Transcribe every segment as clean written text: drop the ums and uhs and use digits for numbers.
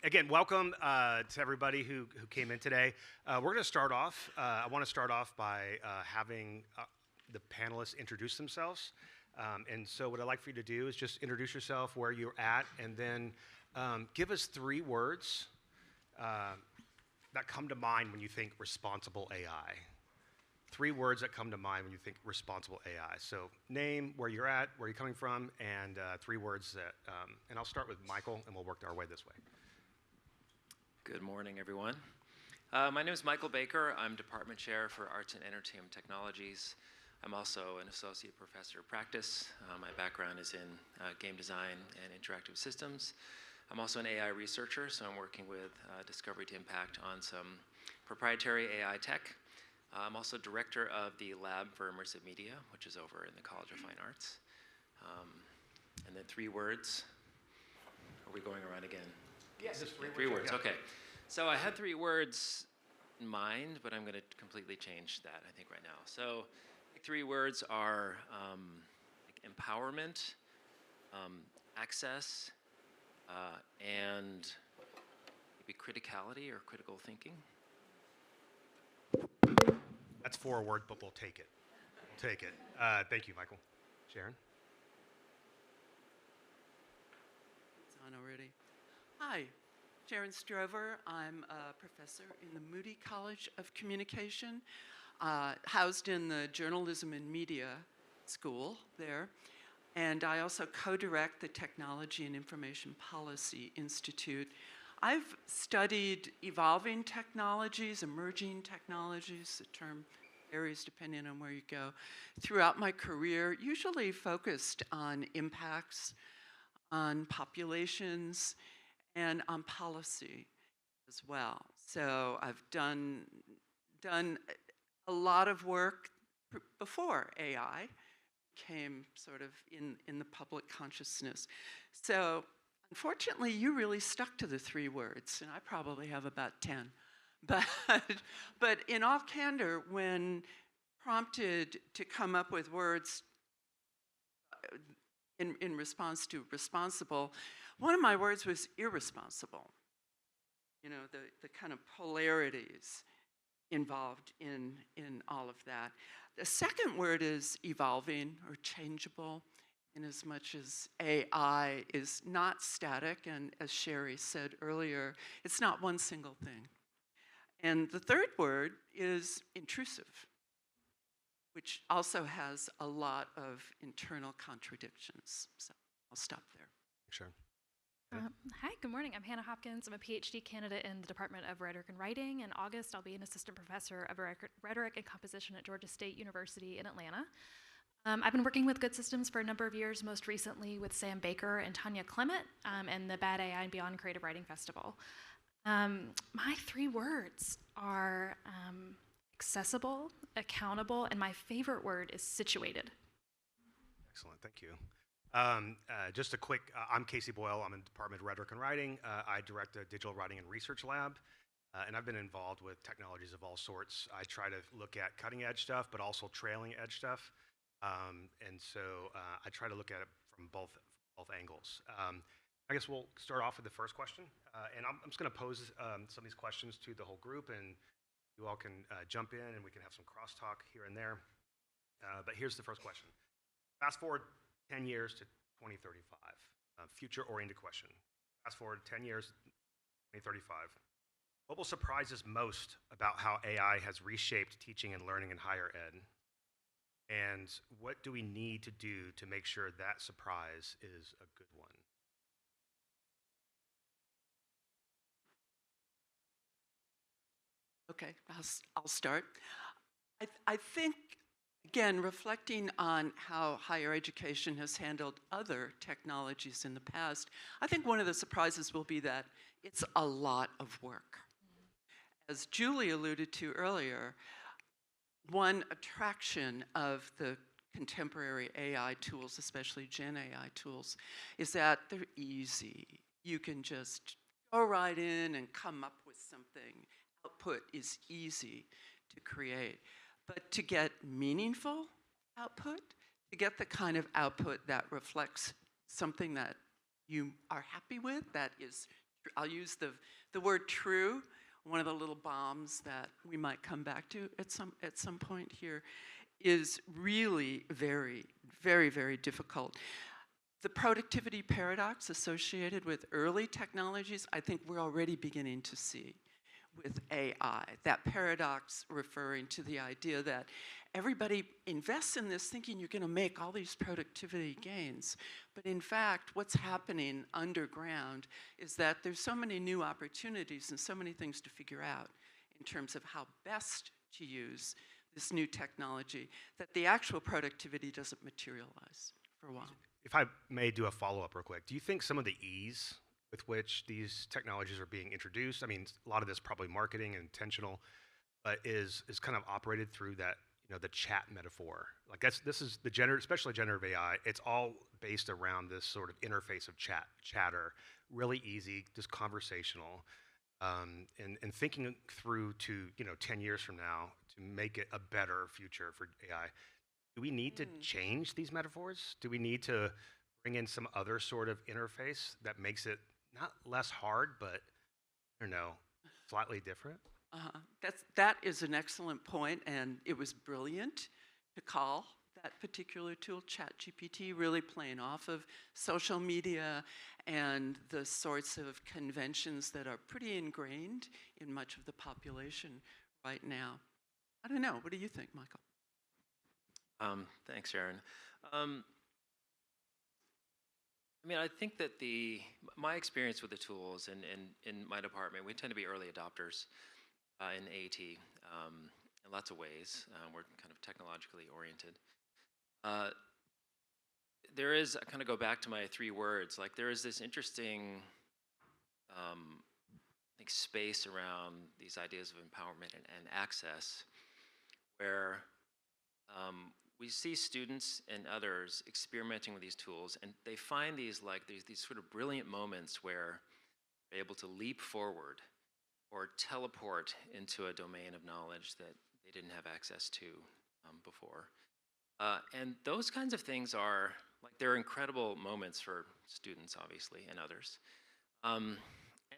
Again, welcome to everybody who came in today. We're going to start off. I want to start off by having the panelists introduce themselves. And so what I'd like for you to do is just introduce yourself, where you're at, and then give us 3 words that come to mind when you think responsible AI. 3 words that come to mind when you think responsible AI. So name, where you're at, where you're coming from, and 3 words that, and I'll start with Michael, and we'll work our way this way. Good morning, everyone. My name is Michael Baker. I'm Department Chair for Arts and Entertainment Technologies. I'm also an Associate Professor of Practice. My background is in game design and interactive systems. I'm also an AI researcher, so I'm working with Discovery to Impact on some proprietary AI tech. I'm also director of the Lab for Immersive Media, which is over in the College of Fine Arts. And then 3 words. Are we going around again? Yeah, just 3 words, yeah. okay. So I had 3 words in mind, but I'm going to completely change that, I think, right now. So 3 words are like empowerment, access, and maybe criticality or critical thinking. That's 4 words, but we'll take it. We'll take it. Thank you, Michael. Sharon? It's on already. Hi, Sharon Strover. I'm a professor in the Moody College of Communication, housed in the Journalism and Media School there. And I also co-direct the Technology and Information Policy Institute. I've studied evolving technologies, emerging technologies, the term varies depending on where you go, throughout my career, usually focused on impacts on populations and on policy as well. So I've done a lot of work before AI came sort of in the public consciousness. So unfortunately, you really stuck to the 3 words, and I probably have about 10. But in all candor, when prompted to come up with words in response to responsible, one of my words was irresponsible. You know, the kind of polarities involved in all of that. The second word is evolving or changeable, in as much as AI is not static, and as Sherry said earlier, it's not one single thing. And the third word is intrusive, which also has a lot of internal contradictions. So I'll stop there. Sure. Hi, good morning. I'm Hannah Hopkins. I'm a PhD candidate in the Department of Rhetoric and Writing. In August, I'll be an assistant professor of rhetoric and composition at Georgia State University in Atlanta. I've been working with Good Systems for a number of years, most recently with Sam Baker and Tanya Clement and the Bad AI and Beyond Creative Writing Festival. My 3 words are accessible, accountable, and my favorite word is situated. Excellent, thank you. Just a quick, I'm Casey Boyle. I'm in the Department of Rhetoric and Writing. I direct a digital writing and research lab, and I've been involved with technologies of all sorts. I try to look at cutting edge stuff, but also trailing edge stuff. And so I try to look at it from both angles. I guess we'll start off with the first question, and I'm just going to pose some of these questions to the whole group, and you all can jump in, and we can have some crosstalk here and there. But here's the first question. Fast forward 10 years to 2035, future-oriented question. Fast forward 10 years, 2035. What will surprise us most about how AI has reshaped teaching and learning in higher ed? And what do we need to do to make sure that surprise is a good one? Okay, I'll start. I think, again, reflecting on how higher education has handled other technologies in the past, I think one of the surprises will be that it's a lot of work. As Julie alluded to earlier, one attraction of the contemporary AI tools, especially Gen AI tools, is that they're easy. You can just go right in and come up with something. Output is easy to create. But to get meaningful output, to get the kind of output that reflects something that you are happy with, that is I'll use the word true, one of the little bombs that we might come back to at some point here, is really very, very, very difficult. The productivity paradox associated with early technologies, I think we're already beginning to see with AI. That paradox referring to the idea that everybody invests in this thinking you're going to make all these productivity gains. But in fact, what's happening underground is that there's so many new opportunities and so many things to figure out in terms of how best to use this new technology that the actual productivity doesn't materialize for a while. If I may do a follow-up real quick, do you think some of the ease with which these technologies are being introduced, I mean, a lot of this probably marketing and intentional, but is kind of operated through that, the chat metaphor? Like this is the especially generative AI, it's all based around this sort of interface of chatter, really easy, just conversational, and thinking through to, 10 years from now to make it a better future for AI. Do we need to change these metaphors? Do we need to bring in some other sort of interface that makes it not less hard, but I don't know, slightly different? That is an excellent point, and it was brilliant to call that particular tool, ChatGPT, really playing off of social media and the sorts of conventions that are pretty ingrained in much of the population right now. I don't know. What do you think, Michael? Thanks, Sharon. I think that my experience with the tools in my department, we tend to be early adopters in AT in lots of ways. We're kind of technologically oriented. There is, I kind of go back to my 3 words, like there is this interesting space around these ideas of empowerment and access where we see students and others experimenting with these tools, and they find these sort of brilliant moments where they're able to leap forward or teleport into a domain of knowledge that they didn't have access to before. And those kinds of things are, they're incredible moments for students, obviously, and others. And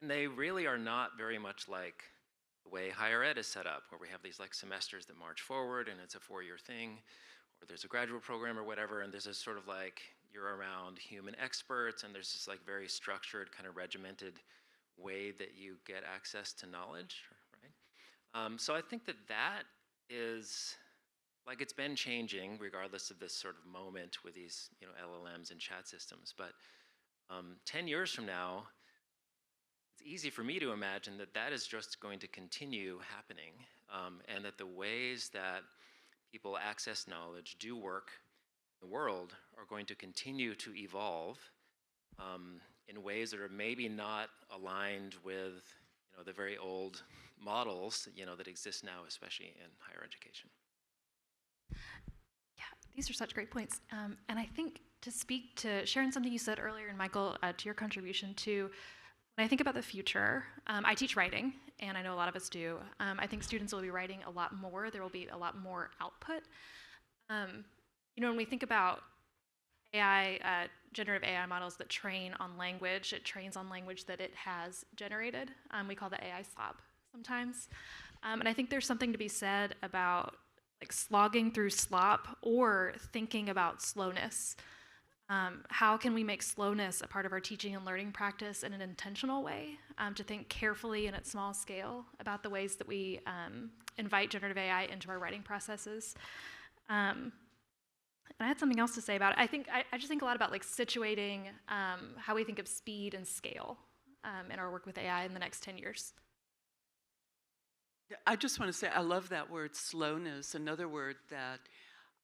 they really are not very much like the way higher ed is set up, where we have these semesters that march forward, and it's a 4-year thing, or there's a graduate program or whatever, and there's this sort of you're around human experts, and there's this very structured, kind of regimented way that you get access to knowledge, right? So I think that is, it's been changing regardless of this sort of moment with these, LLMs and chat systems. But 10 years from now, it's easy for me to imagine that is just going to continue happening, and that the ways that people access knowledge, do work in the world, are going to continue to evolve in ways that are maybe not aligned with the very old models that exist now, especially in higher education. Yeah, these are such great points. And I think to speak to Sharon, something you said earlier, and Michael, to your contribution to, when I think about the future, I teach writing, and I know a lot of us do. I think students will be writing a lot more. There will be a lot more output. When we think about AI, generative AI models that train on language, it trains on language that it has generated. We call that AI slop sometimes. And I think there's something to be said about slogging through slop or thinking about slowness. How can we make slowness a part of our teaching and learning practice in an intentional way, to think carefully and at small scale about the ways that we invite generative AI into our writing processes. And I had something else to say about it. I just think a lot about situating how we think of speed and scale in our work with AI in the next 10 years. I just want to say I love that word slowness. Another word that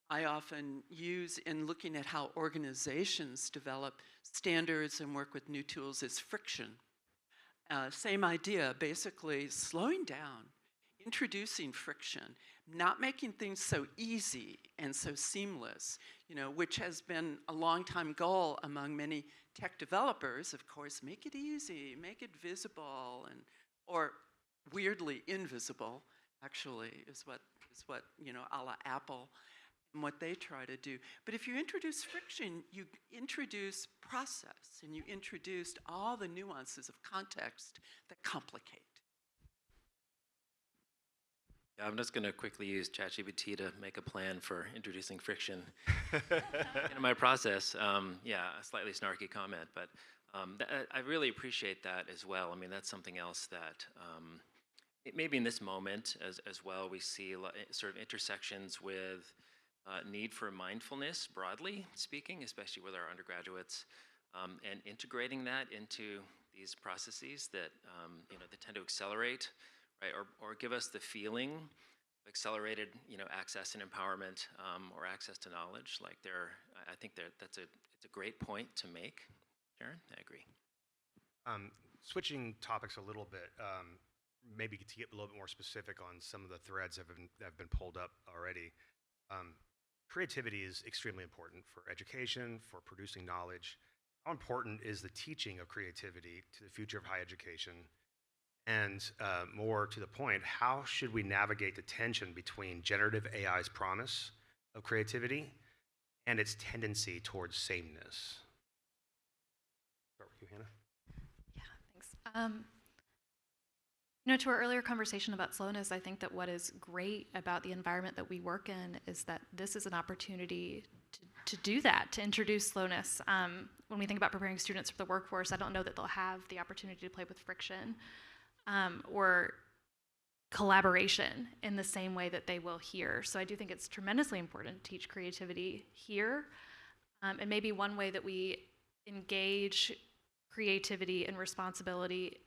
I often use in looking at how organizations develop standards and work with new tools is friction. Same idea, basically slowing down, introducing friction, not making things so easy and so seamless, which has been a long-time goal among many tech developers. Of course, make it easy, make it visible, or weirdly invisible, actually, is what a la Apple. and what they try to do. But if you introduce friction, you introduce process, and you introduce all the nuances of context that complicate. Yeah, I'm just going to quickly use ChatGPT to make a plan for introducing friction into my process. Yeah, a slightly snarky comment, but I really appreciate that as well. I mean, that's something else that maybe in this moment as well, we see sort of intersections with need for mindfulness, broadly speaking, especially with our undergraduates, and integrating that into these processes that that tend to accelerate, right, or give us the feeling of accelerated, access and empowerment, or access to knowledge. Like I think it's a great point to make. Sharon, I agree. Switching topics a little bit, maybe to get a little bit more specific on some of the threads that have been pulled up already. Creativity is extremely important for education, for producing knowledge. How important is the teaching of creativity to the future of higher education? And more to the point, how should we navigate the tension between generative AI's promise of creativity and its tendency towards sameness? Start with you, Hannah. Yeah, thanks. To our earlier conversation about slowness, I think that what is great about the environment that we work in is that this is an opportunity to do that, to introduce slowness. When we think about preparing students for the workforce, I don't know that they'll have the opportunity to play with friction or collaboration in the same way that they will here. So I do think it's tremendously important to teach creativity here. And maybe one way that we engage creativity and responsibility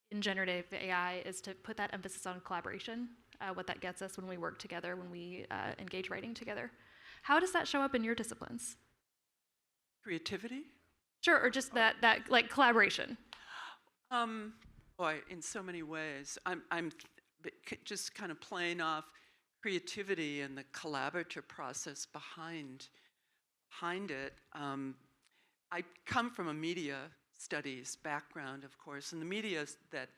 in generative AI is to put that emphasis on collaboration, what that gets us when we work together, when we engage writing together. How does that show up in your disciplines? Creativity? Sure, or just that like collaboration. Boy, in so many ways. I'm just kind of playing off creativity and the collaborative process behind it. I come from a media studies background, of course, and the media that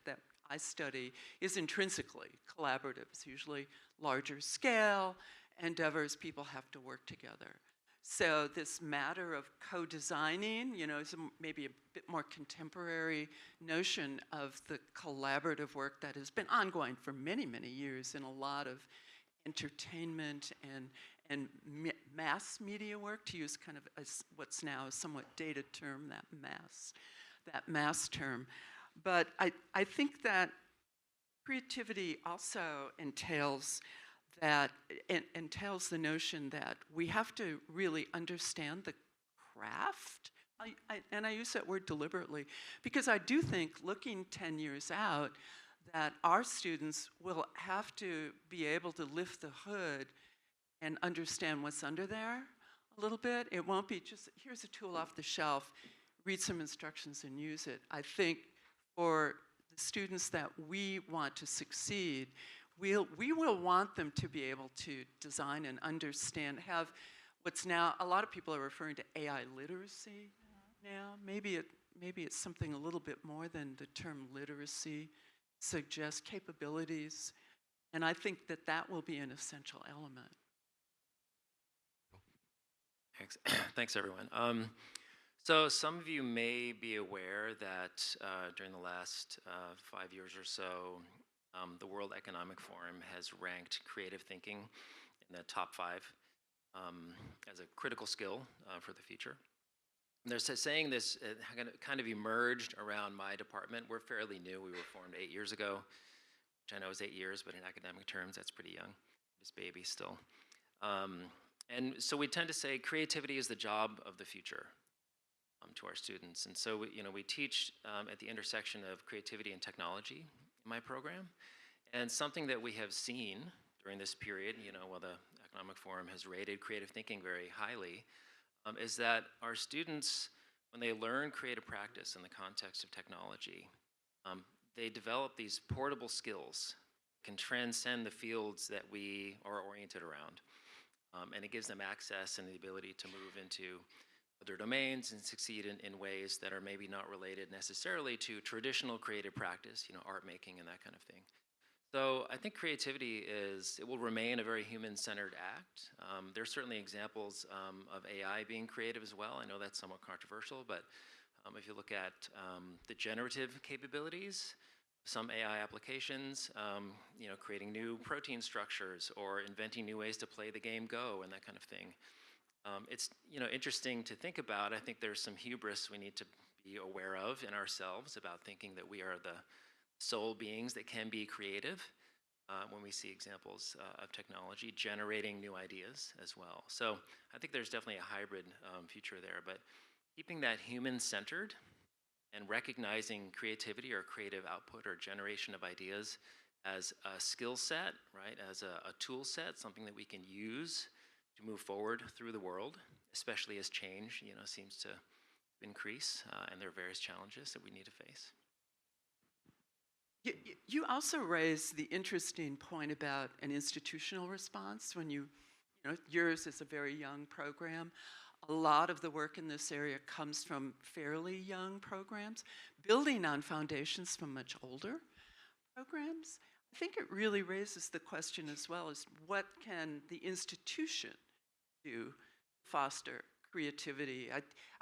I study is intrinsically collaborative. It's usually larger scale endeavors. People have to work together. So this matter of co-designing, is maybe a bit more contemporary notion of the collaborative work that has been ongoing for many, many years in a lot of entertainment and mass media work, to use kind of what's now a somewhat dated term, that mass term. But I think that creativity also entails the notion that we have to really understand the craft. And I use that word deliberately because I do think looking 10 years out that our students will have to be able to lift the hood and understand what's under there a little bit. It won't be just, here's a tool off the shelf, read some instructions and use it. I think for the students that we want to succeed, we will want them to be able to design and understand, have what's now, a lot of people are referring to AI literacy now. Maybe it's something a little bit more than the term literacy suggests, capabilities. And I think that will be an essential element. Thanks, Thanks everyone. So some of you may be aware that during the last 5 years or so, the World Economic Forum has ranked creative thinking in the top 5 as a critical skill for the future. And they're saying this kind of emerged around my department. We're fairly new. We were formed 8 years ago, which I know is 8 years, but in academic terms, that's pretty young. Just baby still. And so we tend to say creativity is the job of the future to our students. And so we teach at the intersection of creativity and technology in my program. And something that we have seen during this period, while the Economic Forum has rated creative thinking very highly, is that our students, when they learn creative practice in the context of technology, they develop these portable skills, can transcend the fields that we are oriented around. And it gives them access and the ability to move into other domains and succeed in ways that are maybe not related necessarily to traditional creative practice, art making and that kind of thing. So I think creativity it will remain a very human-centered act. There's certainly examples of AI being creative as well. I know that's somewhat controversial, but if you look at the generative capabilities, some AI applications, creating new protein structures or inventing new ways to play the game Go and that kind of thing. It's interesting to think about. I think there's some hubris we need to be aware of in ourselves about thinking that we are the sole beings that can be creative when we see examples of technology generating new ideas as well. So I think there's definitely a hybrid future there, but keeping that human-centered and recognizing creativity or creative output or generation of ideas as a skill set, right, as a tool set, something that we can use to move forward through the world, especially as change seems to increase and there are various challenges that we need to face. You also raised the interesting point about an institutional response when yours is a very young program. A lot of the work in this area comes from fairly young programs, building on foundations from much older programs. I think it really raises the question as well as what can the institution do to foster creativity?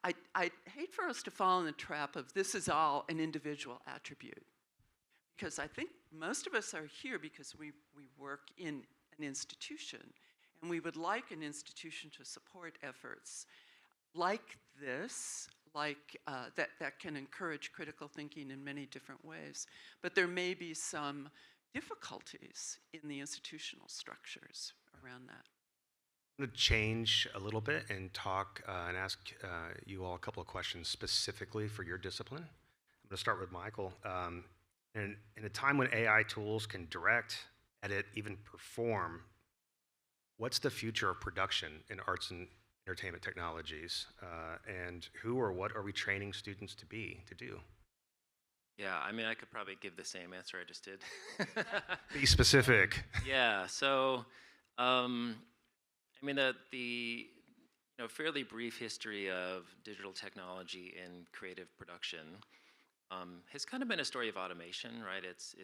I hate for us to fall in the trap of this is all an individual attribute. Because I think most of us are here because we work in an institution, and we would like an institution to support efforts like this, that can encourage critical thinking in many different ways. But there may be some difficulties in the institutional structures around that. I'm going to change a little bit and talk and ask you all a couple of questions specifically for your discipline. I'm going to start with Michael. And in a time when AI tools can direct, edit, even perform, what's the future of production in arts and entertainment technologies? And who or what are we training students to do? Yeah, I mean, I could probably give the same answer I just did. Be specific. Yeah, so, I mean, the fairly brief history of digital technology in creative production has kind of been a story of automation, right? It's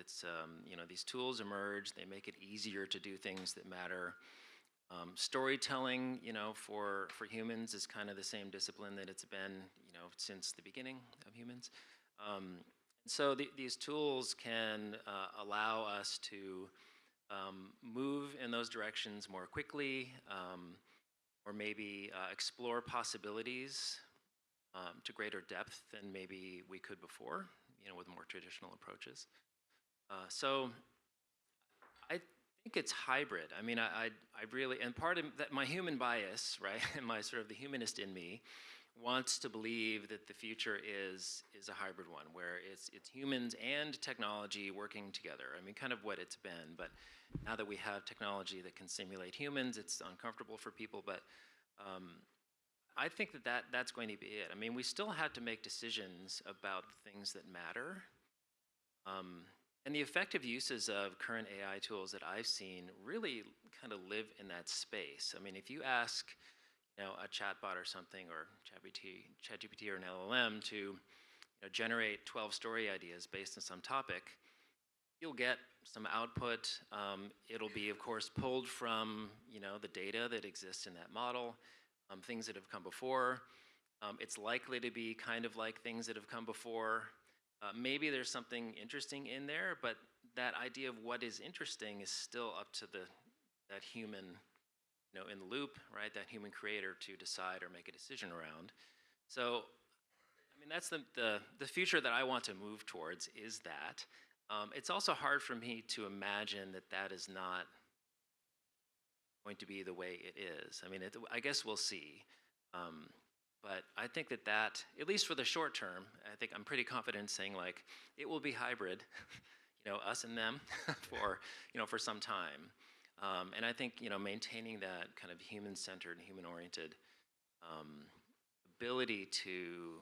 these tools emerge, they make it easier to do things that matter. Storytelling, for humans is kind of the same discipline that it's been, since the beginning of humans. So these tools can allow us to move in those directions more quickly, or maybe explore possibilities to greater depth than maybe we could before, with more traditional approaches. So I think it's hybrid. I mean, I really, and part of that, my human bias, right, and my sort of the humanist in me wants to believe that the future is a hybrid one, where it's humans and technology working together. I mean, kind of what it's been, but now that we have technology that can simulate humans, it's uncomfortable for people, but I think that's going to be it. I mean, we still have to make decisions about the things that matter. And the effective uses of current AI tools that I've seen really kind of live in that space. I mean, if you ask, a chatbot or something, or ChatGPT or an LLM to generate 12 story ideas based on some topic, you'll get some output. It'll be, of course, pulled from the data that exists in that model. Things that have come before. It's likely to be kind of like things that have come before. Maybe there's something interesting in there, but that idea of what is interesting is still up to that human, in the loop, right? That human creator to decide or make a decision around. So, I mean, that's the future that I want to move towards is that. It's also hard for me to imagine that is not going to be the way it is. I mean, I guess we'll see. But I think that at least for the short term, I think I'm pretty confident in saying it will be hybrid, us and them for some time. And I think, maintaining that kind of human-centered, human-oriented ability to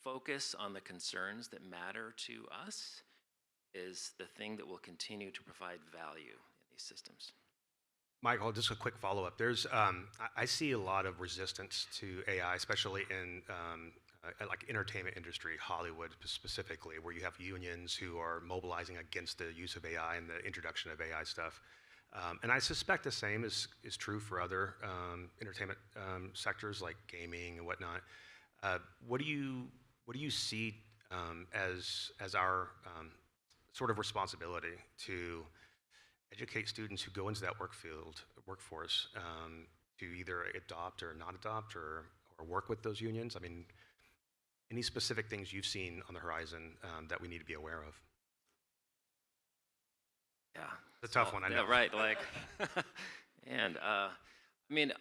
focus on the concerns that matter to us is the thing that will continue to provide value in these systems. Michael, just a quick follow-up. I see a lot of resistance to AI, especially in like entertainment industry, Hollywood specifically, where you have unions who are mobilizing against the use of AI and the introduction of AI stuff. And I suspect the same is true for other entertainment sectors like gaming and whatnot. What do you see as our sort of responsibility to educate students who go into that workforce, to either adopt or not adopt or work with those unions? I mean, any specific things you've seen on the horizon that we need to be aware of? Yeah. It's a tough one, I know. Yeah, right. Like, and I mean,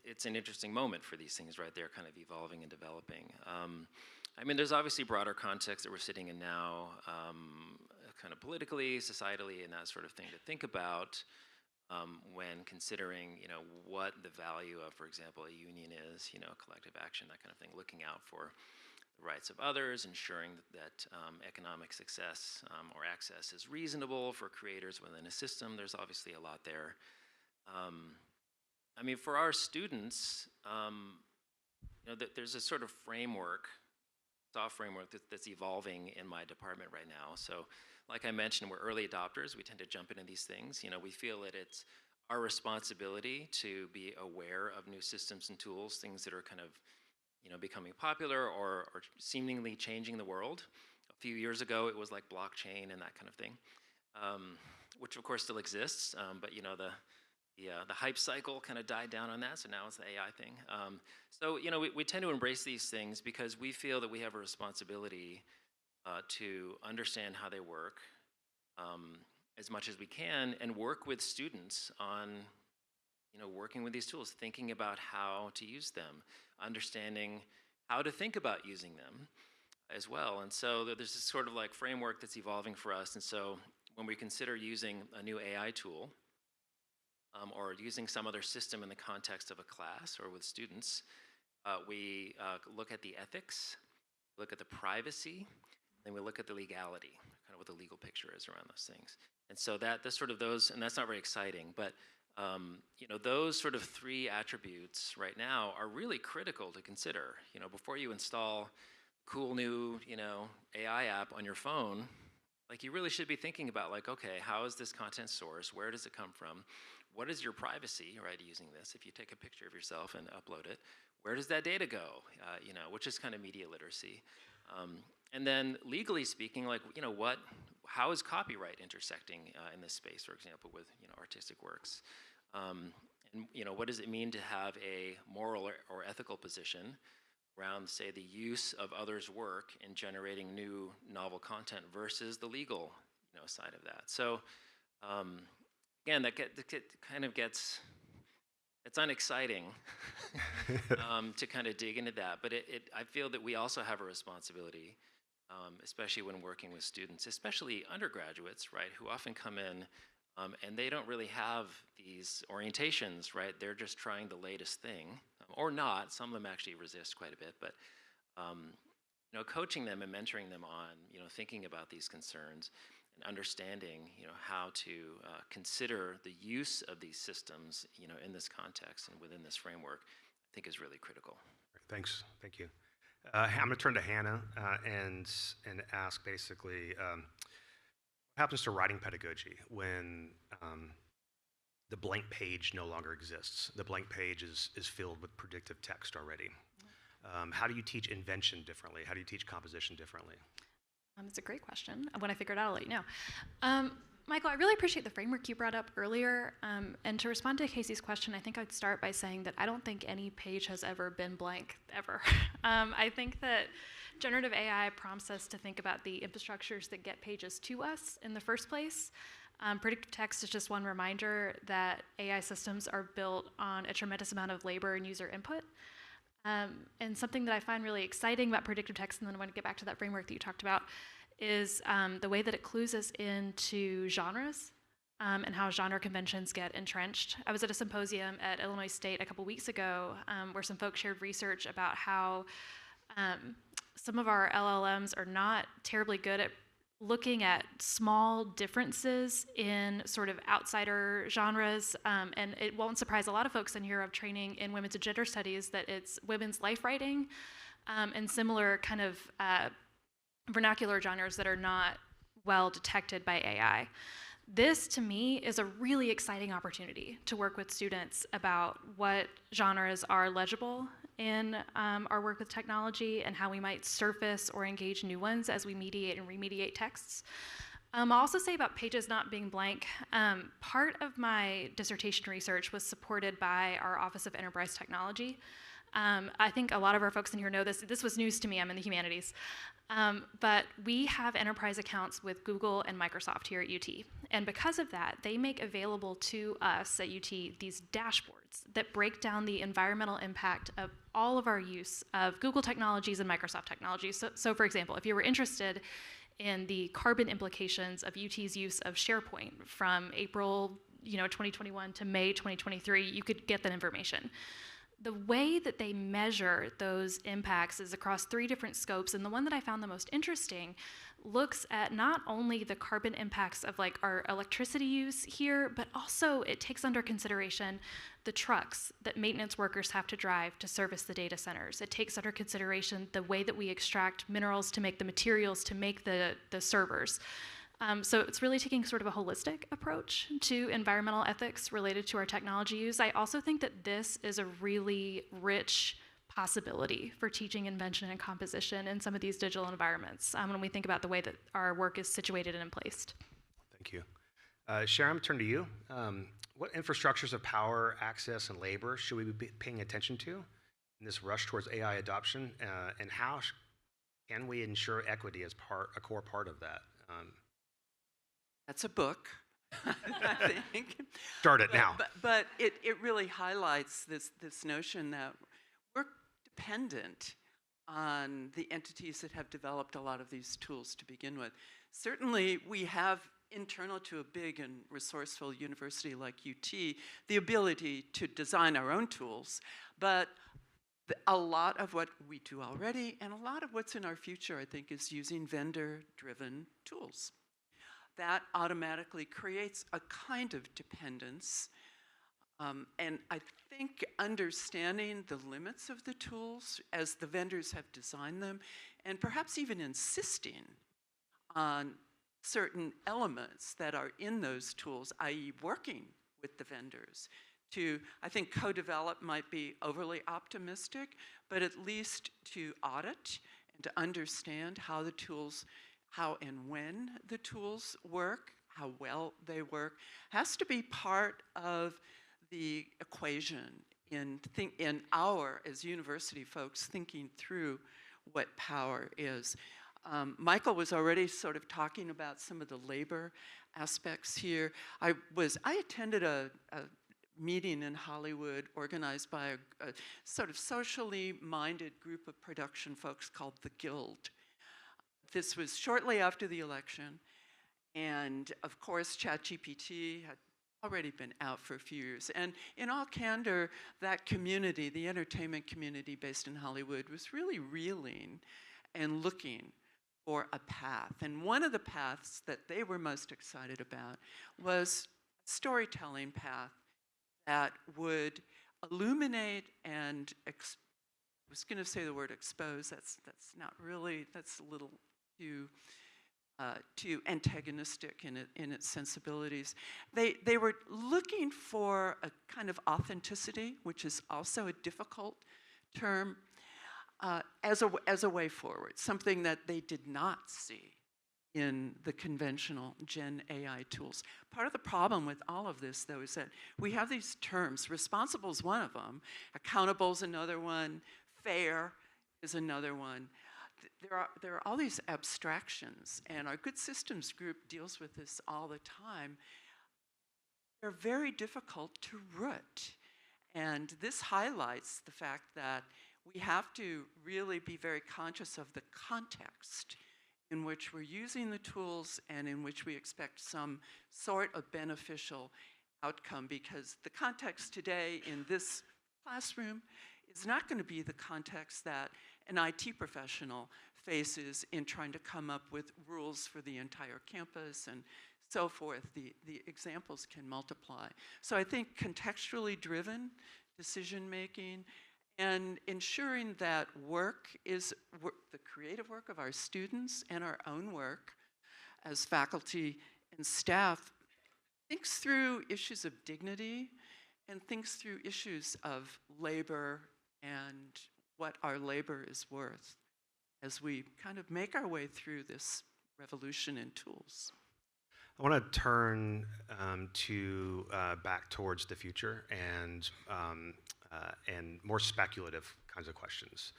it's an interesting moment for these things, right? They're kind of evolving and developing. I mean, there's obviously broader context that we're sitting in now, kind of politically, societally, and that sort of thing to think about when considering, what the value of, for example, a union is, collective action, that kind of thing, looking out for the rights of others, ensuring that economic success or access is reasonable for creators within a system. There's obviously a lot there. I mean, for our students, there's a sort of framework, soft framework that's evolving in my department right now. So, like I mentioned, we're early adopters. We tend to jump into these things. We feel that it's our responsibility to be aware of new systems and tools, things that are kind of becoming popular or seemingly changing the world. A few years ago, it was like blockchain and that kind of thing, which of course still exists, but the hype cycle kind of died down on that, so now it's the AI thing. So we tend to embrace these things because we feel that we have a responsibility to understand how they work as much as we can and work with students on working with these tools, thinking about how to use them, understanding how to think about using them as well. And so there's this sort of like framework that's evolving for us. And so when we consider using a new AI tool or using some other system in the context of a class or with students, we look at the ethics, look at the privacy, then we look at the legality, kind of what the legal picture is around those things. And so that's sort of those, and that's not very exciting, but those sort of three attributes right now are really critical to consider. Before you install cool new, AI app on your phone, like you really should be thinking about like, okay, how is this content sourced? Where does it come from? What is your privacy, right, using this? If you take a picture of yourself and upload it, where does that data go? Which is kind of media literacy. And then legally speaking, like, how is copyright intersecting in this space, for example, with, artistic works? And what does it mean to have a moral or ethical position around, say, the use of others' work in generating new novel content versus the legal, side of that? So, again, that kind of gets, it's unexciting to kind of dig into that. But I feel that we also have a responsibility, especially when working with students, especially undergraduates, right, who often come in and they don't really have these orientations, right? They're just trying the latest thing, or not. Some of them actually resist quite a bit, but coaching them and mentoring them on, thinking about these concerns and understanding, how to consider the use of these systems, in this context and within this framework, I think is really critical. Thanks. Thank you. I'm going to turn to Hannah and ask basically, what happens to writing pedagogy when the blank page no longer exists? The blank page is filled with predictive text already. How do you teach invention differently? How do you teach composition differently? It's a great question. When I figure it out, I'll let you know. Michael, I really appreciate the framework you brought up earlier. And to respond to Casey's question, I think I'd start by saying that I don't think any page has ever been blank, ever. I think that generative AI prompts us to think about the infrastructures that get pages to us in the first place. Predictive text is just one reminder that AI systems are built on a tremendous amount of labor and user input. And something that I find really exciting about predictive text, and then I want to get back to that framework that you talked about, is the way that it clues us into genres and how genre conventions get entrenched. I was at a symposium at Illinois State a couple weeks ago where some folks shared research about how some of our LLMs are not terribly good at looking at small differences in sort of outsider genres, and it won't surprise a lot of folks in here of training in women's and gender studies that it's women's life writing and similar kind of vernacular genres that are not well detected by AI. This, to me, is a really exciting opportunity to work with students about what genres are legible in our work with technology and how we might surface or engage new ones as we mediate and remediate texts. I'll also say about pages not being blank, part of my dissertation research was supported by our Office of Enterprise Technology. I think a lot of our folks in here know this. This was news to me. I'm in the humanities. But we have enterprise accounts with Google and Microsoft here at UT. And because of that, they make available to us at UT these dashboards that break down the environmental impact of all of our use of Google technologies and Microsoft technologies. So for example, if you were interested in the carbon implications of UT's use of SharePoint from April 2021 to May 2023, you could get that information. The way that they measure those impacts is across 3 different scopes, and the one that I found the most interesting looks at not only the carbon impacts of like our electricity use here, but also it takes under consideration the trucks that maintenance workers have to drive to service the data centers. It takes under consideration the way that we extract minerals to make the materials to make the servers. So it's really taking sort of a holistic approach to environmental ethics related to our technology use. I also think that this is a really rich possibility for teaching invention and composition in some of these digital environments when we think about the way that our work is situated and placed. Thank you. Sharon, I'm turn to you. What infrastructures of power, access, and labor should we be paying attention to in this rush towards AI adoption, and how can we ensure equity as a core part of that? That's a book, I think. Start it now. But it really highlights this notion that we're dependent on the entities that have developed a lot of these tools to begin with. Certainly, we have internal to a big and resourceful university like UT the ability to design our own tools, but a lot of what we do already and a lot of what's in our future, I think, is using vendor-driven tools. That automatically creates a kind of dependence. And I think understanding the limits of the tools as the vendors have designed them, and perhaps even insisting on certain elements that are in those tools, i.e. working with the vendors to, I think co-develop might be overly optimistic, but at least to audit and to understand how the tools, how and when the tools work, how well they work, has to be part of the equation in our, as university folks, thinking through what power is. Michael was already sort of talking about some of the labor aspects here. I attended a meeting in Hollywood organized by a sort of socially minded group of production folks called the Guild. This was shortly after the election, and of course ChatGPT had already been out for a few years. And in all candor, that community, the entertainment community based in Hollywood, was really reeling and looking for a path. And one of the paths that they were most excited about was a storytelling path that would illuminate and I was going to say the word expose. That's not really. That's a little too antagonistic in its sensibilities. They were looking for a kind of authenticity, which is also a difficult term, as a way forward. Something that they did not see in the conventional Gen AI tools. Part of the problem with all of this, though, is that we have these terms. Responsible is one of them. Accountable is another one. Fair is another one. There are all these abstractions, and our Good Systems group deals with this all the time. They're very difficult to root, and this highlights the fact that we have to really be very conscious of the context in which we're using the tools and in which we expect some sort of beneficial outcome, because the context today in this classroom is not going to be the context that an IT professional faces in trying to come up with rules for the entire campus and so forth. The examples can multiply. So I think contextually driven decision making and ensuring that the creative work of our students and our own work as faculty and staff thinks through issues of dignity and thinks through issues of labor and what our labor is worth as we kind of make our way through this revolution in tools. I want to turn back towards the future and more speculative kinds of questions.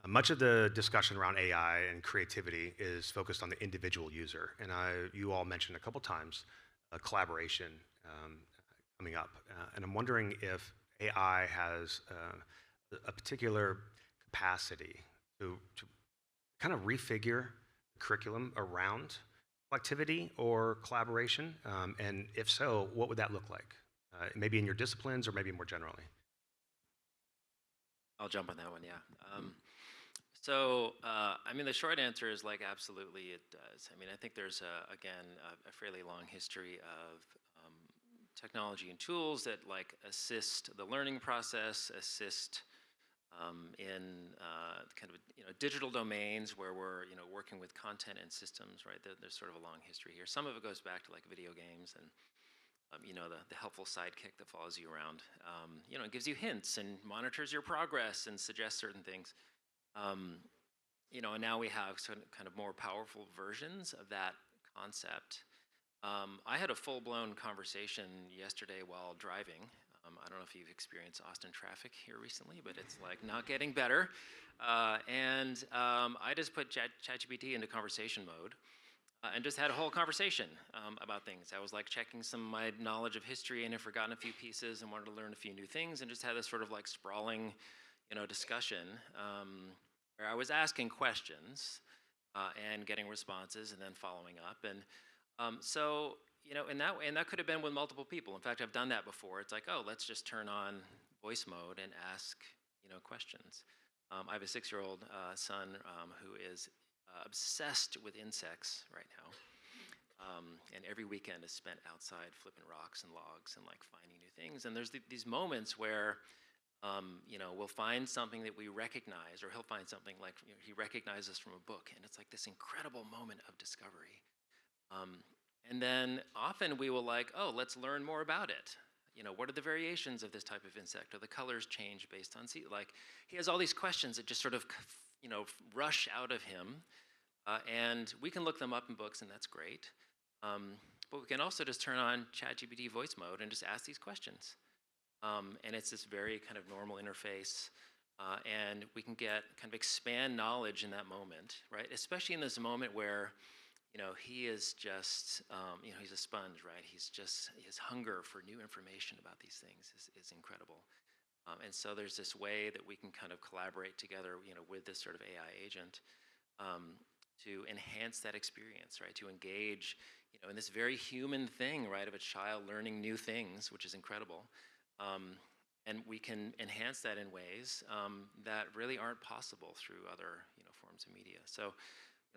Much of the discussion around AI and creativity is focused on the individual user, and you all mentioned a couple times collaboration coming up, and I'm wondering if AI has a particular capacity to kind of refigure curriculum around activity or collaboration, and if so, what would that look like? Maybe in your disciplines or maybe more generally? I'll jump on that one, yeah. I mean, the short answer is like absolutely it does. I mean, I think there's, again, a fairly long history of technology and tools that like assist the learning process, assist in kind of digital domains where we're working with content and systems, right? There's sort of a long history here. Some of it goes back to like video games and the helpful sidekick that follows you around. It gives you hints and monitors your progress and suggests certain things. And now we have kind of more powerful versions of that concept. I had a full-blown conversation yesterday while driving. I don't know if you've experienced Austin traffic here recently, but it's like not getting better. I just put ChatGPT into conversation mode and just had a whole conversation about things. I was like checking some of my knowledge of history and had forgotten a few pieces and wanted to learn a few new things, and just had this sort of like sprawling, discussion where I was asking questions and getting responses and then following up. In that way, and that could have been with multiple people. In fact, I've done that before. It's like, oh, let's just turn on voice mode and ask, questions. I have a 6-year-old son who is obsessed with insects right now, and every weekend is spent outside flipping rocks and logs and like finding new things. And there's these moments where, we'll find something that we recognize, or he'll find something like he recognizes from a book, and it's like this incredible moment of discovery. And then often we will like, oh, let's learn more about it. What are the variations of this type of insect? Or the colors change based on like he has all these questions that just sort of, rush out of him. And we can look them up in books, and that's great. But we can also just turn on ChatGPT voice mode and just ask these questions. And it's this very kind of normal interface. And we can kind of expand knowledge in that moment, right? Especially in this moment where he is just, he's a sponge, right? His hunger for new information about these things is incredible. And so there's this way that we can kind of collaborate together, with this sort of AI agent to enhance that experience, right? To engage, in this very human thing, right, of a child learning new things, which is incredible. And we can enhance that in ways that really aren't possible through other, forms of media. So,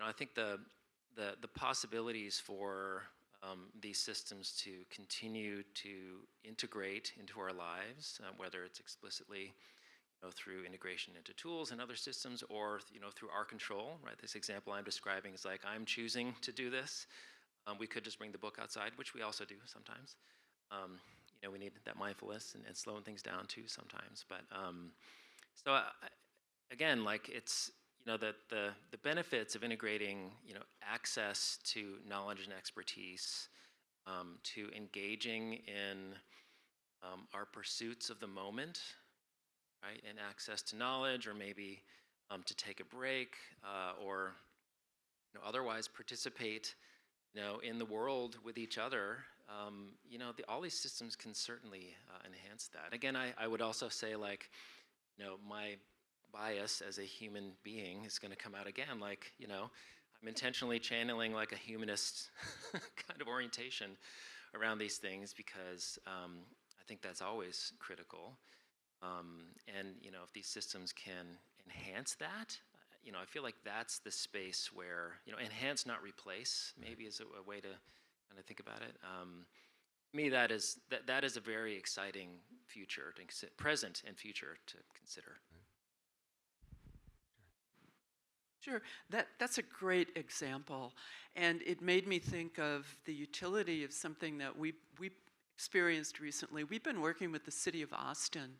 I think the possibilities for these systems to continue to integrate into our lives, whether it's explicitly through integration into tools and other systems, or through our control, right? This example I'm describing is like I'm choosing to do this. We could just bring the book outside, which we also do sometimes. We need that mindfulness and slowing things down too sometimes. But again, like it's the benefits of integrating access to knowledge and expertise, to engaging in our pursuits of the moment, right, and access to knowledge, or maybe to take a break, or otherwise participate in the world with each other. All these systems can certainly enhance that. Again, I would also say like my bias as a human being is going to come out again. Like, I'm intentionally channeling like a humanist kind of orientation around these things because I think that's always critical. And, if these systems can enhance that, I feel like that's the space where, enhance, not replace, maybe is a way to kind of think about it. To me, that is a very exciting future, present and future to consider. Sure, that's a great example, and it made me think of the utility of something that we experienced recently. We've been working with the city of Austin,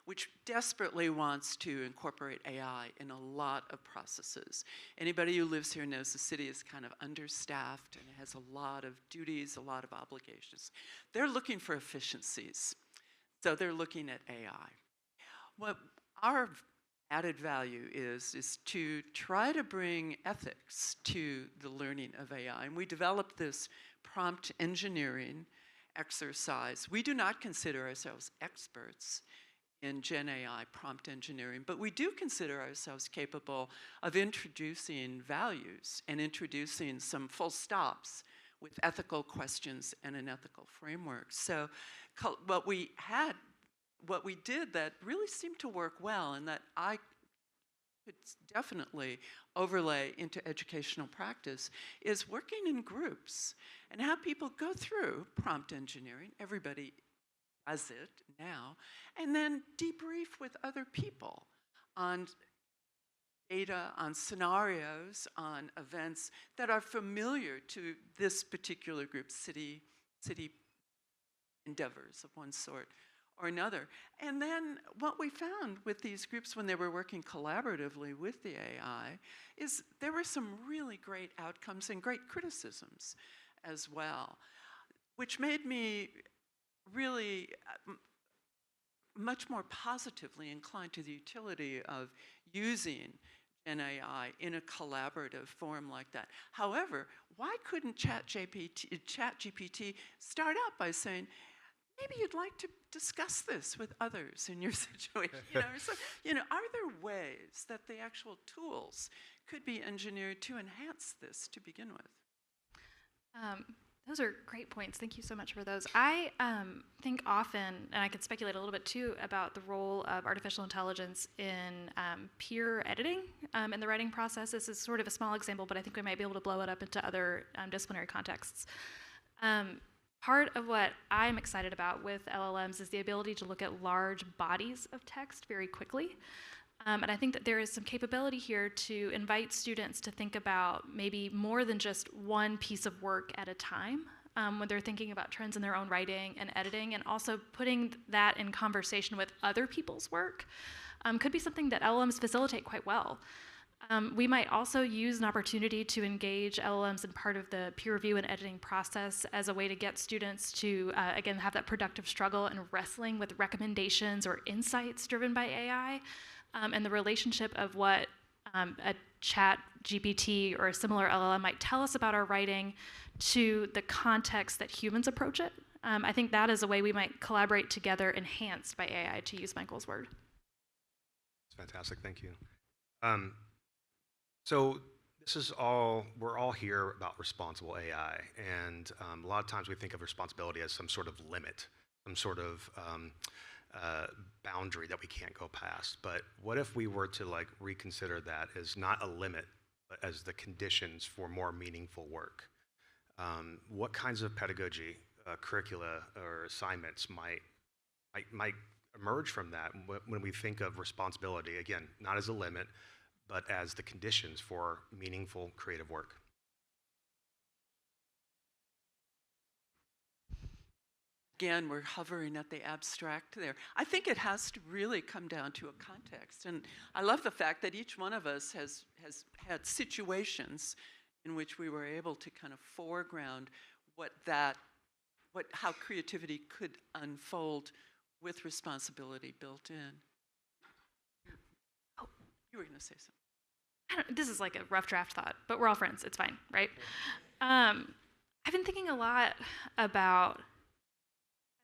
which desperately wants to incorporate AI in a lot of processes. Anybody who lives here knows the city is kind of understaffed and has a lot of duties, a lot of obligations. They're looking for efficiencies, so they're looking at AI. What our added value is to try to bring ethics to the learning of AI. And we developed this prompt engineering exercise. We do not consider ourselves experts in Gen AI prompt engineering, but we do consider ourselves capable of introducing values and introducing some full stops with ethical questions and an ethical framework. So what we did that really seemed to work well, and that I could definitely overlay into educational practice, is working in groups and have people go through prompt engineering. Everybody does it now, and then debrief with other people on data, on scenarios, on events that are familiar to this particular group, city endeavors of one sort or another. And then what we found with these groups when they were working collaboratively with the AI is there were some really great outcomes and great criticisms as well, which made me really much more positively inclined to the utility of using Gen AI in a collaborative form like that. However, why couldn't ChatGPT start out by saying, maybe you'd like to discuss this with others in your situation? So, are there ways that the actual tools could be engineered to enhance this to begin with? Those are great points. Thank you so much for those. I think often, and I could speculate a little bit too, about the role of artificial intelligence in peer editing in the writing process. This is sort of a small example, but I think we might be able to blow it up into other disciplinary contexts. Part of what I'm excited about with LLMs is the ability to look at large bodies of text very quickly. And I think that there is some capability here to invite students to think about maybe more than just one piece of work at a time when they're thinking about trends in their own writing and editing, and also putting that in conversation with other people's work could be something that LLMs facilitate quite well. We might also use an opportunity to engage LLMs in part of the peer review and editing process as a way to get students to, again, have that productive struggle and wrestling with recommendations or insights driven by AI, and the relationship of what a chat GPT or a similar LLM might tell us about our writing to the context that humans approach it. I think that is a way we might collaborate together, enhanced by AI, to use Michael's word. That's fantastic, thank you. So this is we're all here about responsible AI, and a lot of times we think of responsibility as some sort of limit, some sort of boundary that we can't go past. But what if we were to reconsider that as not a limit, but as the conditions for more meaningful work? What kinds of pedagogy, curricula, or assignments might emerge from that when we think of responsibility, again, not as a limit, but as the conditions for meaningful creative work? Again, we're hovering at the abstract there. I think it has to really come down to a context. And I love the fact that each one of us has had situations in which we were able to kind of foreground how creativity could unfold with responsibility built in. Oh, you were going to say something. This is like a rough draft thought, but we're all friends. It's fine, right? I've been thinking a lot about,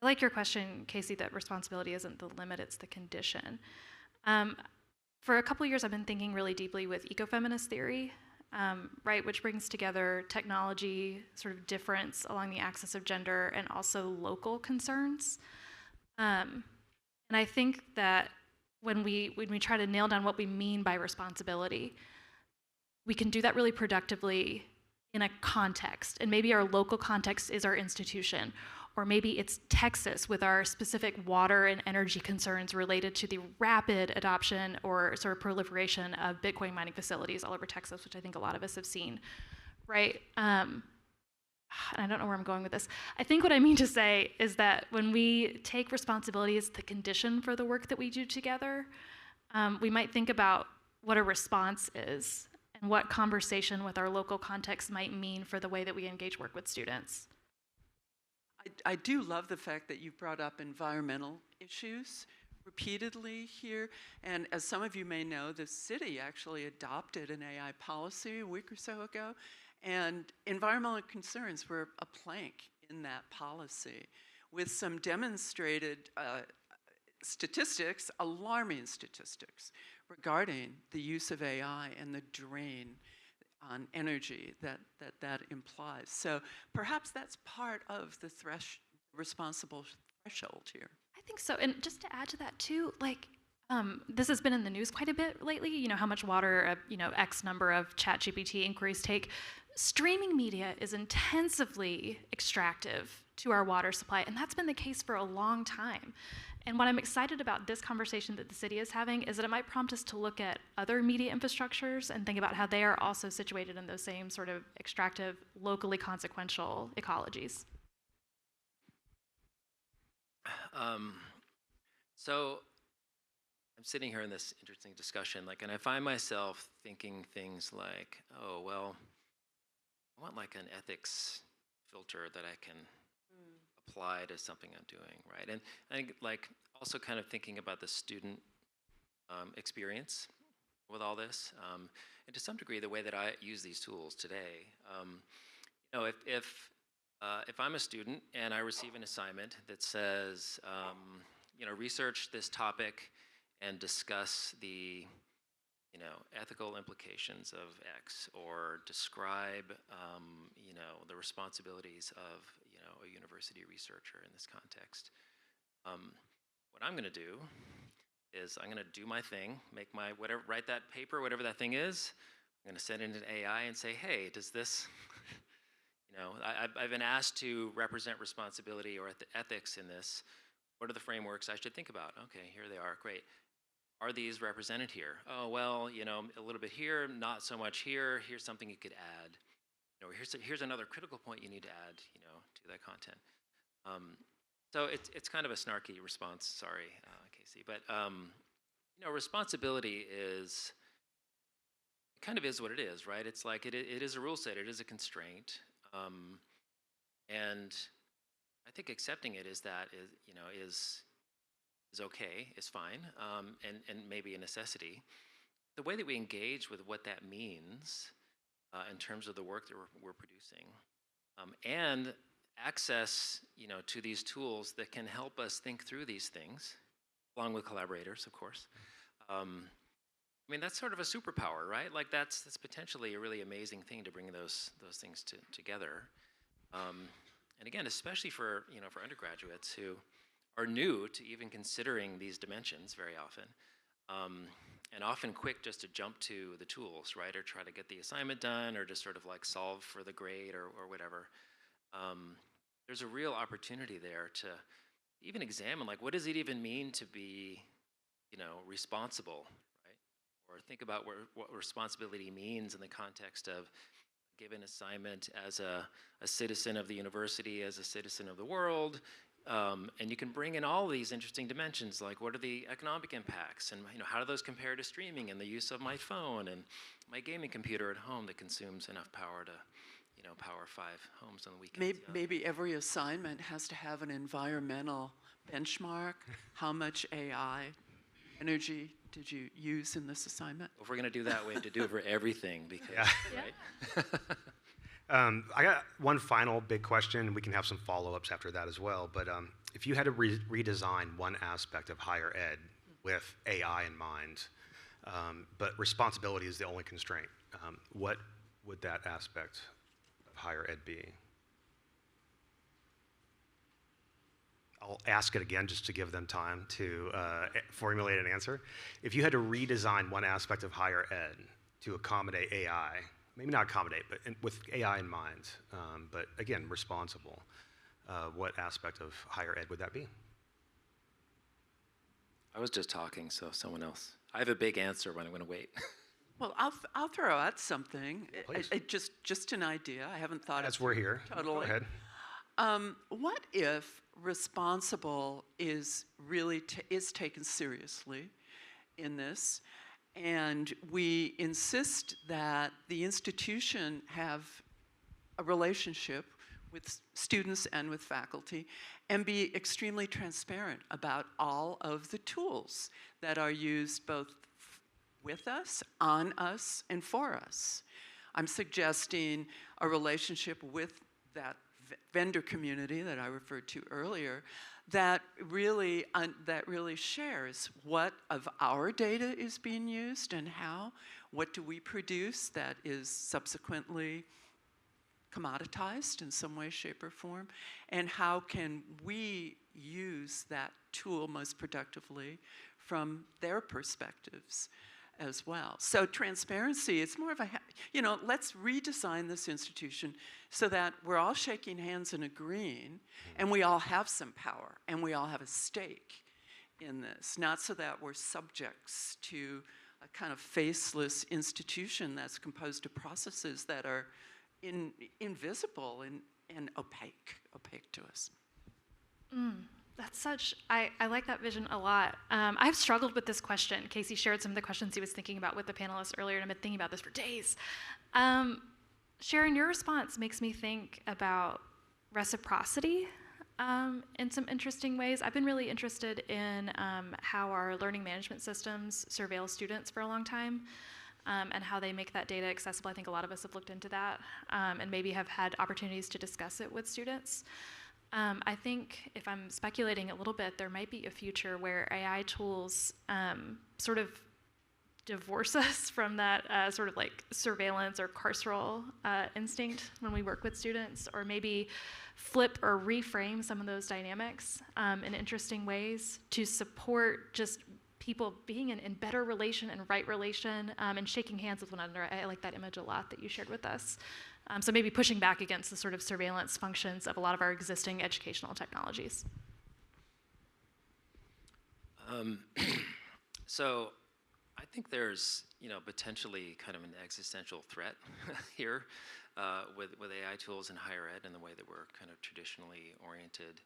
I like your question, Casey, that responsibility isn't the limit, it's the condition. For a couple years, I've been thinking really deeply with ecofeminist theory, right, which brings together technology, sort of difference along the axis of gender, and also local concerns. And I think that when we try to nail down what we mean by responsibility, we can do that really productively in a context. And maybe our local context is our institution, or maybe it's Texas with our specific water and energy concerns related to the rapid adoption or sort of proliferation of Bitcoin mining facilities all over Texas, which I think a lot of us have seen, right? And I don't know where I'm going with this. I think what I mean to say is that when we take responsibility as the condition for the work that we do together, we might think about what a response is and what conversation with our local context might mean for the way that we engage work with students. I do love the fact that you've brought up environmental issues repeatedly here. And as some of you may know, the city actually adopted an AI policy a week or so ago. And environmental concerns were a plank in that policy with some demonstrated statistics, alarming statistics, regarding the use of AI and the drain on energy that implies. So perhaps that's part of the responsible threshold here. I think so. And just to add to that too, like this has been in the news quite a bit lately, you know, how much water, X number of ChatGPT inquiries take. Streaming media is intensively extractive to our water supply, and that's been the case for a long time. And what I'm excited about this conversation that the city is having is that it might prompt us to look at other media infrastructures and think about how they are also situated in those same sort of extractive, locally consequential ecologies. So I'm sitting here in this interesting discussion, and I find myself thinking things like, oh, well, I want like an ethics filter that I can apply to something I'm doing, right? And I think also kind of thinking about the student experience with all this, and to some degree the way that I use these tools today. If I'm a student and I receive an assignment that says, research this topic and discuss the ethical implications of X, or describe, the responsibilities of, a university researcher in this context. What I'm going to do is I'm going to do my thing, write that paper, whatever that thing is. I'm going to send it into AI and say, hey, does this, I've been asked to represent responsibility or ethics in this. What are the frameworks I should think about? Okay, here they are, great. Are these represented here? Oh, well, a little bit here, not so much here. Here's something you could add. Here's another critical point you need to add, to that content. So it's kind of a snarky response. Sorry, Casey, but responsibility is kind of is what it is, right? It's like it is a rule set. It is a constraint, and I think accepting it is okay, is fine, and maybe a necessity. The way that we engage with what that means in terms of the work that we're producing, and access, to these tools that can help us think through these things, along with collaborators, of course. That's sort of a superpower, right? Like that's potentially a really amazing thing to bring those things together. And again, especially for undergraduates who are new to even considering these dimensions very often, and often quick just to jump to the tools, right? Or try to get the assignment done, or just sort of solve for the grade or whatever. There's a real opportunity there to even examine, what does it even mean to be, responsible, right? Or think about what responsibility means in the context of given assignment as a citizen of the university, as a citizen of the world. And you can bring in all these interesting dimensions, like what are the economic impacts, and how do those compare to streaming and the use of my phone and my gaming computer at home that consumes enough power to power 5 homes on the weekends. Maybe every assignment has to have an environmental benchmark. How much AI energy did you use in this assignment? If we're going to do that, we have to do it for everything, because right? I got one final big question. We can have some follow-ups after that as well. But if you had to redesign one aspect of higher ed with AI in mind, but responsibility is the only constraint, what would that aspect of higher ed be? I'll ask it again just to give them time to formulate an answer. If you had to redesign one aspect of higher ed to accommodate AI, maybe not accommodate, but with AI in mind, but again, responsible, what aspect of higher ed would that be? I was just talking, so someone else. I have a big answer, but I'm going to wait. Well, I'll throw out something. Please. Just an idea. I haven't thought As it we're through here, totally. go ahead. What if responsible is really is taken seriously in this, and we insist that the institution have a relationship with students and with faculty, and be extremely transparent about all of the tools that are used both with us, on us, and for us. I'm suggesting a relationship with that vendor community that I referred to earlier that really shares what of our data is being used and how, what do we produce that is subsequently commoditized in some way, shape, or form, and how can we use that tool most productively from their perspectives as well. So transparency, it's more of a, let's redesign this institution so that we're all shaking hands and agreeing, and we all have some power, and we all have a stake in this, not so that we're subjects to a kind of faceless institution that's composed of processes that are invisible and opaque to us. That's I like that vision a lot. I've struggled with this question. Casey shared some of the questions he was thinking about with the panelists earlier, and I've been thinking about this for days. Sharon, your response makes me think about reciprocity in some interesting ways. I've been really interested in how our learning management systems surveil students for a long time. And how they make that data accessible. I think a lot of us have looked into that and maybe have had opportunities to discuss it with students. I think if I'm speculating a little bit, there might be a future where AI tools sort of divorce us from that sort of like surveillance or carceral instinct when we work with students, or maybe flip or reframe some of those dynamics in interesting ways to support just people being in better relation and right relation and shaking hands with one another. I like that image a lot that you shared with us. So maybe pushing back against the sort of surveillance functions of a lot of our existing educational technologies. So I think there's potentially kind of an existential threat here with AI tools in higher ed and the way that we're kind of traditionally oriented.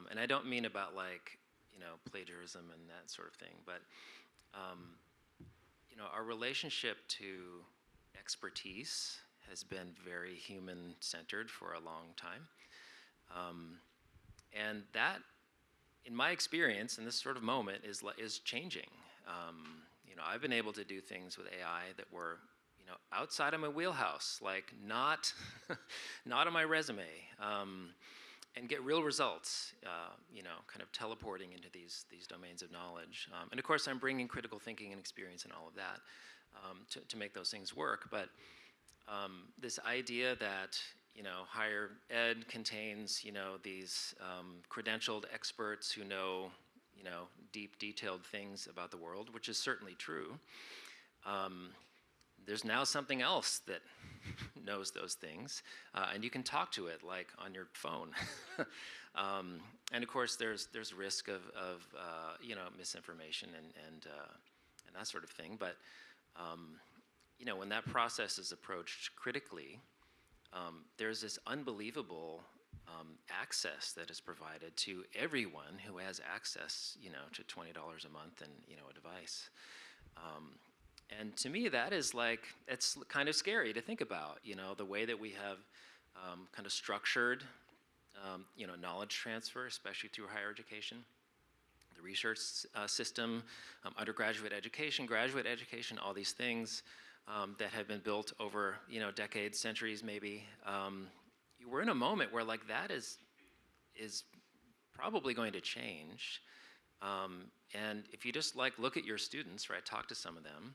And I don't mean about like plagiarism and that sort of thing, but our relationship to expertise has been very human-centered for a long time, and that, in my experience, in this sort of moment, is changing. I've been able to do things with AI that were outside of my wheelhouse, like not on my resume. And get real results, kind of teleporting into these domains of knowledge. And of course, I'm bringing critical thinking and experience and all of that to make those things work. But this idea that higher ed contains these credentialed experts who know deep, detailed things about the world, which is certainly true. There's now something else that knows those things, and you can talk to it like on your phone. And of course, there's risk of misinformation and that sort of thing. But when that process is approached critically, there's this unbelievable access that is provided to everyone who has access, to $20 a month and a device. And to me, that is it's kind of scary to think about, the way that we have kind of structured, knowledge transfer, especially through higher education, the research system, undergraduate education, graduate education, all these things that have been built over, decades, centuries, maybe. We're in a moment where that is probably going to change. And if you just look at your students, right, talk to some of them,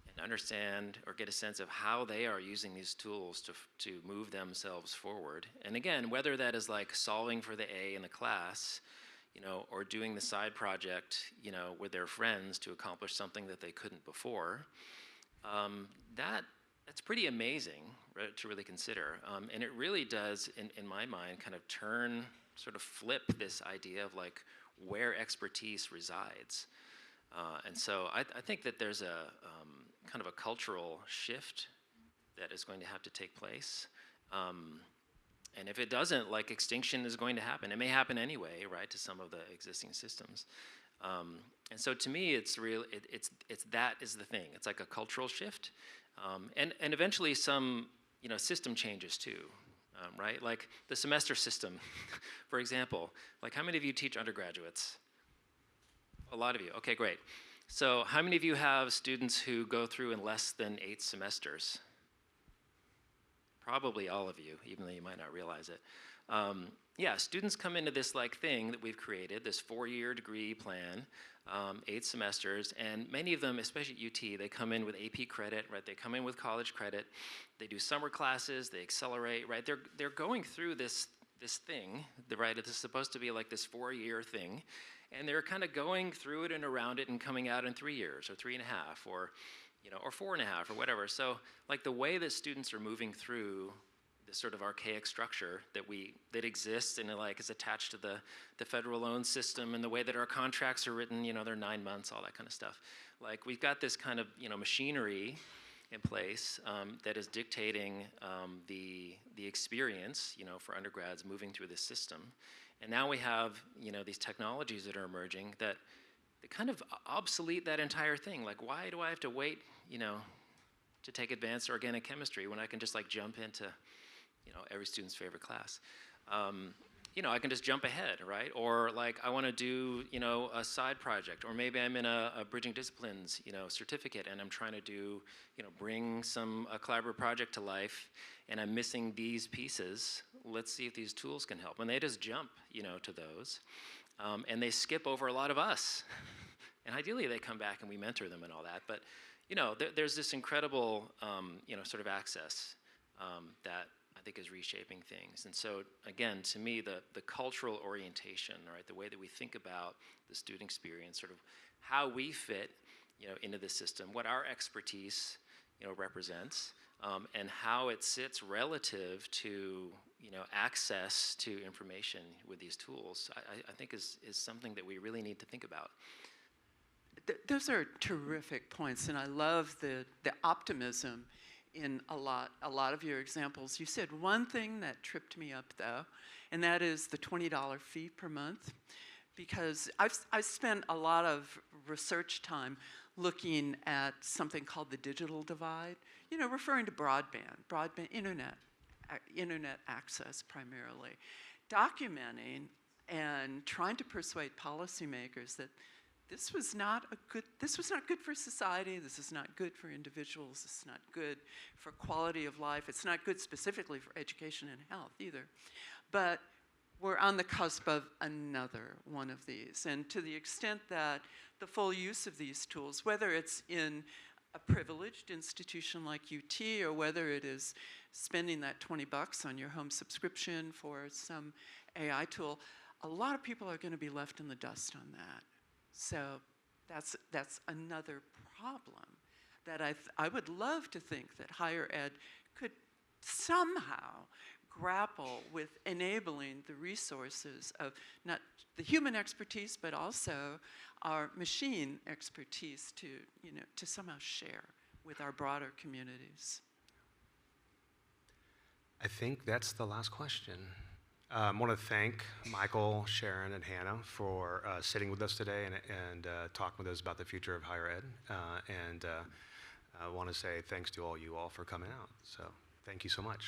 and understand or get a sense of how they are using these tools to move themselves forward. And again, whether that is solving for the A in the class, or doing the side project, with their friends to accomplish something that they couldn't before, that that's pretty amazing, right, to really consider. And it really does, in my mind, kind of sort of flip this idea of like where expertise resides. And so I think that there's a kind of a cultural shift that is going to have to take place. And if it doesn't, like, extinction is going to happen. It may happen anyway, right, to some of the existing systems. And so to me, it's that is the thing. It's like a cultural shift, and eventually some system changes too, right? Like the semester system, for example. Like, how many of you teach undergraduates? A lot of you. Okay, great. So how many of you have students who go through in less than 8 semesters? Probably all of you, even though you might not realize it. Yeah, students come into this like thing that we've created, this 4-year degree plan, 8 semesters, and many of them, especially at UT, they come in with AP credit, right? They come in with college credit. They do summer classes. They accelerate, right? They're going through this thing, right? It's supposed to be like this 4-year thing, and they're kind of going through it and around it and coming out in 3 years or 3.5 or or 4.5 or whatever. So like the way that students are moving through this sort of archaic structure that exists and like is attached to the federal loan system, and the way that our contracts are written, they're 9 months, all that kind of stuff. Like we've got this kind of machinery in place that is dictating the experience for undergrads moving through this system. And now we have these technologies that are emerging that they kind of obsolete that entire thing. Like, why do I have to wait to take advanced organic chemistry when I can just like jump into every student's favorite class? I can just jump ahead, right? Or like I want to do a side project, or maybe I'm in a bridging disciplines certificate, and I'm trying to do bring a collaborative project to life, and I'm missing these pieces. Let's see if these tools can help. And they just jump to those, and they skip over a lot of us. And ideally they come back and we mentor them and all that. But there's this incredible sort of access that I think is reshaping things. And so again, to me, the cultural orientation, right, the way that we think about the student experience, sort of how we fit into the system, what our expertise represents, and how it sits relative to access to information with these tools, I think is something that we really need to think about. Those are terrific points, and I love the optimism in a lot of your examples. You said one thing that tripped me up, though, and that is the $20 fee per month, because I've spent a lot of research time looking at something called the digital divide, referring to broadband internet access primarily, documenting and trying to persuade policymakers that this was not good for society, this is not good for individuals, this is not good for quality of life, it's not good specifically for education and health either. But we're on the cusp of another one of these. And to the extent that the full use of these tools, whether it's in a privileged institution like UT, or whether it is spending that $20 on your home subscription for some AI tool, a lot of people are going to be left in the dust on that. So that's another problem that I would love to think that higher ed could somehow grapple with enabling the resources of not the human expertise, but also our machine expertise to somehow share with our broader communities. I think that's the last question. I want to thank Michael, Sharon, and Hannah for sitting with us today and talking with us about the future of higher ed. And I want to say thanks to all you all for coming out. So thank you so much.